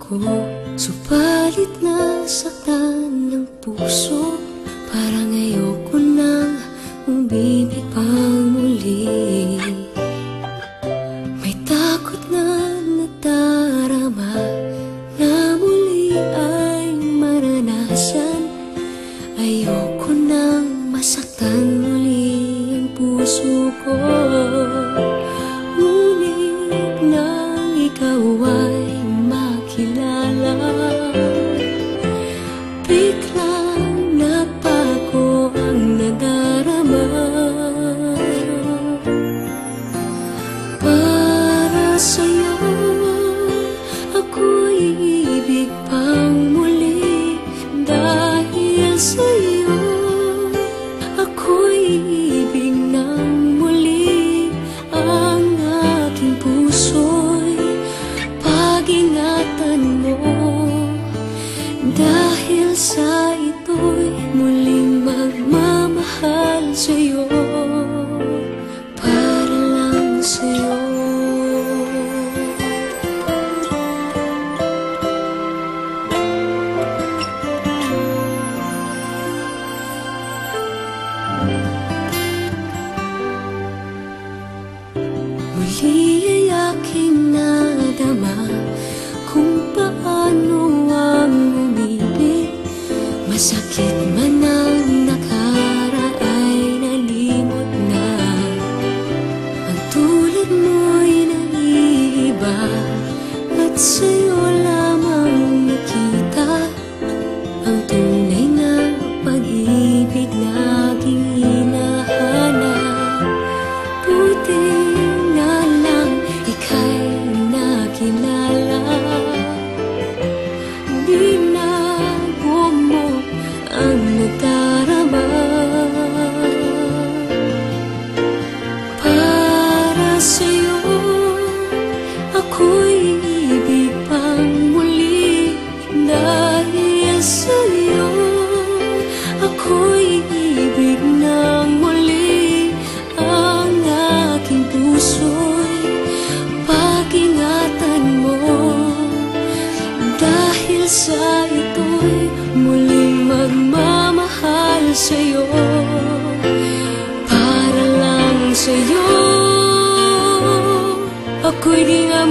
ako, subalit nasaktan ng puso. Parang ayoko nang umibig pang muli. May takot na nadarama na muli ay maranasan. Ayoko nang masaktan muli ang puso ko. Ngunit nang ikaw ay makilala, biglang nagbago ang nadarama. Para sa'yo ako'y ibig pang muli. Dahil sa'yo ako'y ibig ng muli. Ang aking puso'y pag-ingatan mo. Dahil sa ito'y muling magmamahal sa'yo, para lang sa'yo. Muli ay aking nadama kung paano ang umibig. Masakit man ang nakaraan nalimot na. Ang tulad mo'y naiiba at sa'yo lamang nakita ang tunay na pag-ibig na aking hinahanap. Buti na lang ika'y nakilala. Binago mo ang nadarama. Para sa'yo ako'y ibig pang muli. Dahil sa'yo ako'y ibig ng muli. Ang aking puso'y pag-ingatan mo. Dahil sa ito'y muling magmamahal sa'yo, para lang sa'yo. Ako'y di nga